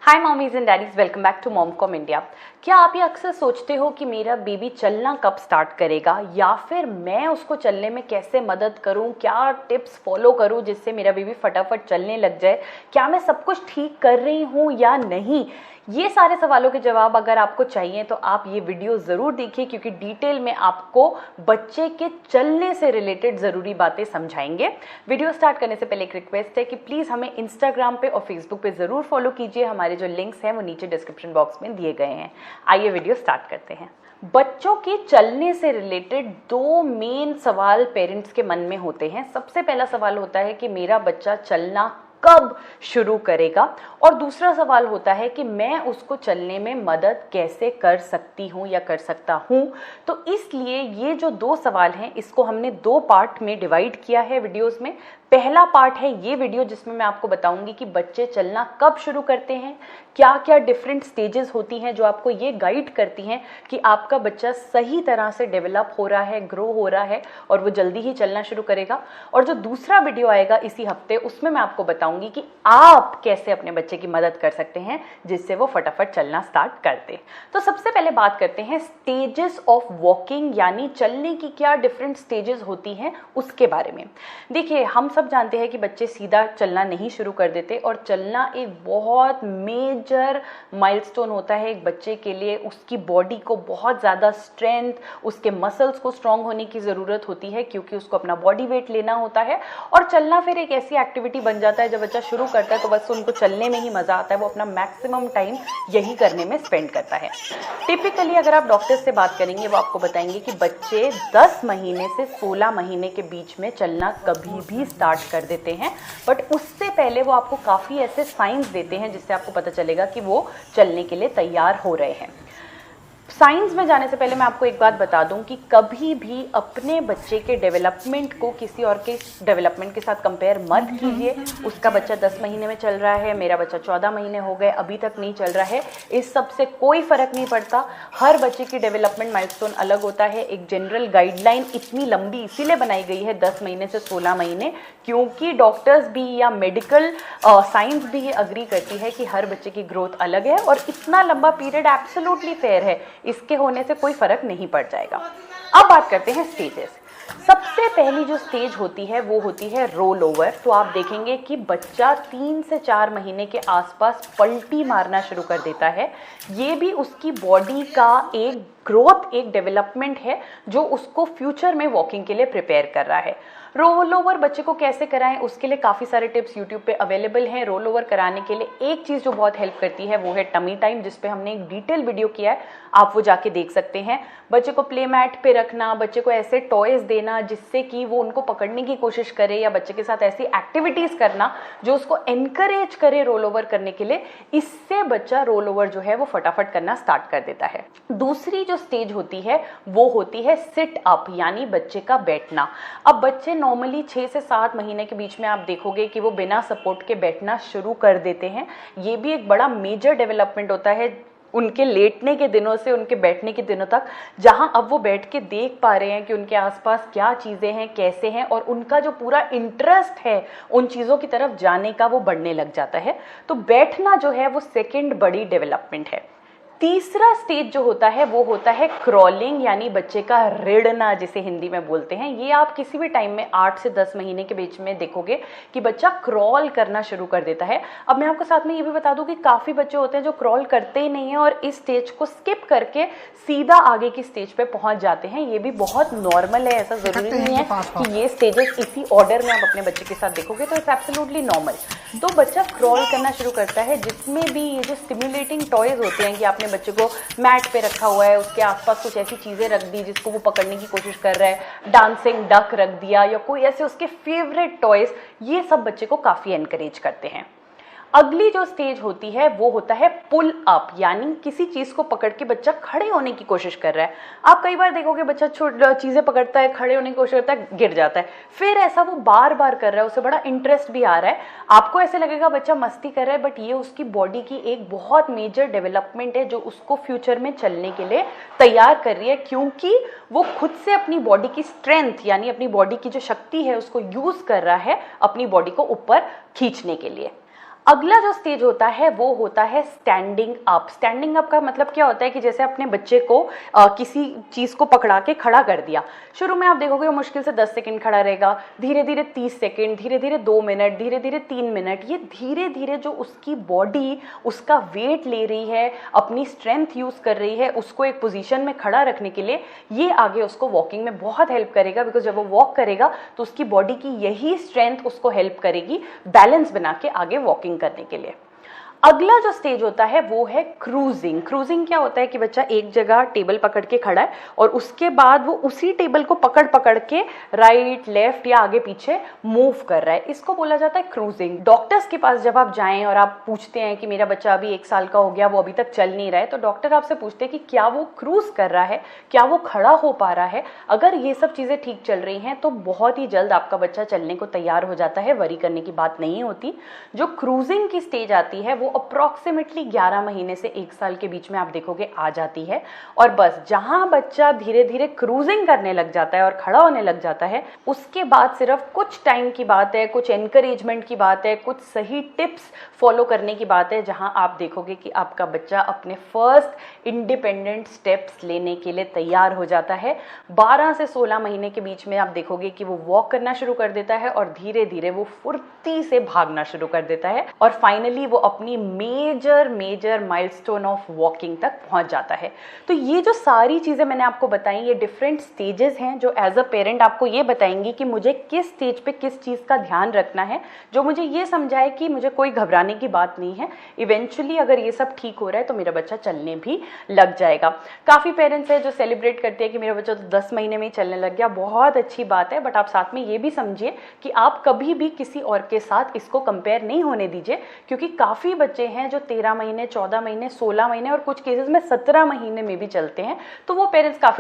Hi mommies and daddies, welcome back to MomCom India. क्या आप ये अक्सर सोचते हो कि मेरा बेबी चलना कब स्टार्ट करेगा, या फिर मैं उसको चलने में कैसे मदद करूं, क्या टिप्स फॉलो करूं जिससे मेरा बेबी फटाफट चलने लग जाए, क्या मैं सब कुछ ठीक कर रही हूं या नहीं। ये सारे सवालों के जवाब अगर आपको चाहिए तो आप ये वीडियो ज़रूर देखिए, क्योंकि डिटेल में आपको बच्चे के चलने से रिलेटेड ज़रूरी बातें समझाएंगे। वीडियो स्टार्ट करने से पहले एक रिक्वेस्ट है कि प्लीज़ हमें इंस्टाग्राम पे और फेसबुक पे ज़रूर फॉलो कीजिए। हमारे जो लिंक्स हैं वो नीचे डिस्क्रिप्शन बॉक्स में दिए गए हैं। आइए वीडियो स्टार्ट करते हैं। बच्चों के चलने से रिलेटेड दो मेन सवाल पेरेंट्स के मन में होते हैं। सबसे पहला सवाल होता है कि मेरा बच्चा चलना कब शुरू करेगा, और दूसरा सवाल होता है कि मैं उसको चलने में मदद कैसे कर सकती हूँ या कर सकता हूँ। तो इसलिए ये जो दो सवाल हैं इसको हमने दो पार्ट में डिवाइड किया है वीडियोस में। पहला पार्ट है ये वीडियो जिसमें मैं आपको बताऊंगी कि बच्चे चलना कब शुरू करते हैं, क्या क्या डिफरेंट स्टेजेस होती हैं जो आपको ये गाइड करती हैं कि आपका बच्चा सही तरह से डेवलप हो रहा है, ग्रो हो रहा है और वो जल्दी ही चलना शुरू करेगा। और जो दूसरा वीडियो आएगा इसी हफ्ते, उसमें मैं आपको बताऊंगी कि आप कैसे अपने बच्चे की मदद कर सकते हैं जिससे वो फटाफट चलना स्टार्ट कर दे। तो सबसे पहले बात करते हैं स्टेजेस ऑफ वॉकिंग, यानी चलने की क्या डिफरेंट स्टेजेस होती हैं उसके बारे में। देखिए, हम सब जानते हैं कि बच्चे सीधा चलना नहीं शुरू कर देते, और चलना एक बहुत मेजर माइलस्टोन होता है एक बच्चे के लिए। उसकी बॉडी को बहुत ज़्यादा स्ट्रेंथ, उसके मसल्स को स्ट्रांग होने की ज़रूरत होती है, क्योंकि उसको अपना बॉडी वेट लेना होता है। और चलना फिर एक ऐसी एक्टिविटी बन जाता है, जब बच्चा शुरू करता है तो बस उनको चलने में ही मज़ा आता है, वो अपना मैक्सिमम टाइम यही करने में स्पेंड करता है। टिपिकली अगर आप डॉक्टर से बात करेंगे, वो आपको बताएंगे कि बच्चे 10 महीने से 16 महीने के बीच में चलना कभी भी स्टार्ट कर देते हैं, बट उससे पहले वो आपको काफ़ी ऐसे साइंस देते हैं जिससे आपको पता चलेगा कि वो चलने के लिए तैयार हो रहे हैं। साइंस में जाने से पहले मैं आपको एक बात बता दूं कि कभी भी अपने बच्चे के डेवलपमेंट को किसी और के डेवलपमेंट के साथ कंपेयर मत कीजिए। उसका बच्चा 10 महीने में चल रहा है, मेरा बच्चा 14 महीने हो गए, अभी तक नहीं चल रहा है, इस सब से कोई फ़र्क नहीं पड़ता। हर बच्चे की डेवलपमेंट माइलस्टोन अलग होता है। एक जनरल गाइडलाइन इतनी लंबी इसीलिए बनाई गई है 10 महीने से 16 महीने, क्योंकि डॉक्टर्स भी या मेडिकल साइंस भी ये अग्री करती है कि हर बच्चे की ग्रोथ अलग है, और इतना लंबा पीरियड एब्सोल्युटली फेयर है, इसके होने से कोई फर्क नहीं पड़ जाएगा। अब बात करते हैं स्टेजेस। सबसे पहली जो स्टेज होती है वो होती है रोल ओवर। तो आप देखेंगे कि बच्चा 3 से 4 महीने के आसपास पलटी मारना शुरू कर देता है। ये भी उसकी बॉडी का एक ग्रोथ, एक डेवलपमेंट है जो उसको फ्यूचर में वॉकिंग के लिए प्रिपेयर कर रहा है। रोल ओवर बच्चे को कैसे कराएं, उसके लिए काफ़ी सारे टिप्स यूट्यूब पे अवेलेबल हैं। रोल ओवर कराने के लिए एक चीज़ जो बहुत हेल्प करती है वो है टमी टाइम, जिस पे हमने एक डिटेल वीडियो किया है, आप वो जाके देख सकते हैं। बच्चे को प्ले मैट पे रखना, बच्चे को ऐसे टॉयज देना जिससे कि वो उनको पकड़ने की कोशिश करे, या बच्चे के साथ ऐसी एक्टिविटीज़ करना जो उसको एनकरेज करे रोल ओवर करने के लिए, इससे बच्चा रोल ओवर जो है वो फटाफट करना स्टार्ट कर देता है। दूसरी जो स्टेज होती है वो होती है सिट अप, यानी बच्चे का बैठना। अब बच्चे नॉर्मली 6 से 7 महीने के बीच में आप देखोगे कि वो बिना सपोर्ट के बैठना शुरू कर देते हैं। ये भी एक बड़ा मेजर डेवलपमेंट होता है उनके लेटने के दिनों से उनके बैठने के दिनों तक, जहां अब वो बैठ के देख पा रहे हैं कि उनके आसपास क्या चीज़ें हैं, कैसे हैं, और उनका जो पूरा इंटरेस्ट है उन चीज़ों की तरफ जाने का वो बढ़ने लग जाता है। तो बैठना जो है वो सेकेंड बड़ी डेवलपमेंट है। तीसरा स्टेज जो होता है वो होता है क्रॉलिंग, यानी बच्चे का रिड़ना, जिसे हिंदी में बोलते हैं। ये आप किसी भी टाइम में 8 से 10 महीने के बीच में देखोगे कि बच्चा क्रॉल करना शुरू कर देता है। अब मैं आपको साथ में ये भी बता दूं कि काफ़ी बच्चे होते हैं जो क्रॉल करते ही नहीं है और इस स्टेज को स्किप करके सीधा आगे की स्टेज पे पहुंच जाते हैं। ये भी बहुत नॉर्मल है, ऐसा ज़रूरी नहीं है कि ये स्टेजेस इसी ऑर्डर में आप अपने बच्चे के साथ देखोगे, तो इट्स एब्सोल्युटली नॉर्मल। तो बच्चा क्रॉल करना शुरू करता है, जिसमें भी ये जो स्टिमुलेटिंग टॉयज होते हैं कि आपने बच्चे को मैट पे रखा हुआ है, उसके आसपास कुछ ऐसी चीजें रख दी जिसको वो पकड़ने की कोशिश कर रहा है, डांसिंग डक रख दिया या कोई ऐसे उसके फेवरेट टॉयज, ये सब बच्चे को काफी एनकरेज करते हैं। अगली जो स्टेज होती है वो होता है पुल अप, यानी किसी चीज को पकड़ के बच्चा खड़े होने की कोशिश कर रहा है। आप कई बार देखोगे बच्चा चीजें पकड़ता है, खड़े होने की कोशिश करता है, गिर जाता है, फिर ऐसा वो बार बार कर रहा है, उसे बड़ा इंटरेस्ट भी आ रहा है। आपको ऐसे लगेगा बच्चा मस्ती कर रहा है, बट ये उसकी बॉडी की एक बहुत मेजर डेवलपमेंट है जो उसको फ्यूचर में चलने के लिए तैयार कर रही है, क्योंकि वो खुद से अपनी बॉडी की स्ट्रेंथ, यानी अपनी बॉडी की जो शक्ति है उसको यूज कर रहा है अपनी बॉडी को ऊपर खींचने के लिए। अगला जो स्टेज होता है वो होता है स्टैंडिंग अप। स्टैंडिंग अप का मतलब क्या होता है कि जैसे अपने बच्चे को किसी चीज को पकड़ा के खड़ा कर दिया। शुरू में आप देखोगे वो मुश्किल से 10 सेकंड खड़ा रहेगा, धीरे धीरे 30 सेकंड, धीरे धीरे 2 मिनट, धीरे धीरे 3 मिनट। ये धीरे धीरे जो उसकी बॉडी उसका वेट ले रही है, अपनी स्ट्रेंथ यूज कर रही है उसको एक पोजीशन में खड़ा रखने के लिए, ये आगे उसको वॉकिंग में बहुत हेल्प करेगा। बिकॉज जब वो वॉक करेगा तो उसकी बॉडी की यही स्ट्रेंथ उसको हेल्प करेगी बैलेंस बना के आगे वॉकिंग करने के लिए। अगला जो स्टेज होता है वो है क्रूजिंग। क्रूजिंग क्या होता है कि बच्चा एक जगह टेबल पकड़ के खड़ा है और उसके बाद वो उसी टेबल को पकड़ पकड़ के राइट लेफ्ट या आगे पीछे मूव कर रहा है, इसको बोला जाता है क्रूजिंग। डॉक्टर्स के पास जब आप जाएं और आप पूछते हैं कि मेरा बच्चा अभी 1 साल का हो गया, वो अभी तक चल नहीं रहा है, तो डॉक्टर आपसे पूछते हैं कि क्या वो क्रूज कर रहा है, क्या वो खड़ा हो पा रहा है। अगर ये सब चीजें ठीक चल रही हैं तो बहुत ही जल्द आपका बच्चा चलने को तैयार हो जाता है, वरी करने की बात नहीं होती। जो क्रूजिंग की स्टेज आती है वो अप्रोक्सीमेटली 11 महीने से 1 साल के बीच में आप देखोगे आ जाती है। और बस जहां बच्चा धीरे धीरे क्रूजिंग करने लग जाता है और खड़ा होने लग जाता है, उसके बाद सिर्फ कुछ टाइम की बात है, कुछ एनकरेजमेंट की बात है, कुछ सही टिप्स फॉलो करने की बात है, जहां आप देखोगे कि आपका बच्चा अपने फर्स्ट इंडिपेंडेंट स्टेप्स लेने के लिए तैयार हो जाता है। 12 से 16 महीने के बीच में आप देखोगे कि वो वॉक करना शुरू कर देता है और धीरे धीरे वो फुर्ती से भागना शुरू कर देता है और फाइनली वो अपनी मेजर माइलस्टोन ऑफ वॉकिंग तक पहुंच जाता है। तो ये जो सारी चीजें मैंने आपको बताई, ये डिफरेंट स्टेजेस हैं जो एज अ पेरेंट आपको ये बताएंगी कि मुझे किस स्टेज पे किस चीज का ध्यान रखना है, जो मुझे ये समझाए कि मुझे कोई घबराने की बात नहीं है। इवेंचुअली अगर ये सब ठीक हो रहा है तो मेरा बच्चा चलने भी लग जाएगा। काफी पेरेंट्स हैं जो सेलिब्रेट करते हैं कि मेरा बच्चा तो 10 महीने में ही चलने लग गया, बहुत अच्छी बात है, बट आप साथ में ये भी समझिए कि आप कभी भी किसी और के साथ इसको कंपेयर नहीं होने दीजिए, क्योंकि काफी बच्चे हैं जो 13 महीने, 14 महीने, 16 महीने और कुछ केसेस में 17 महीने में भी चलते हैं। तो वो पेरेंट्स काफी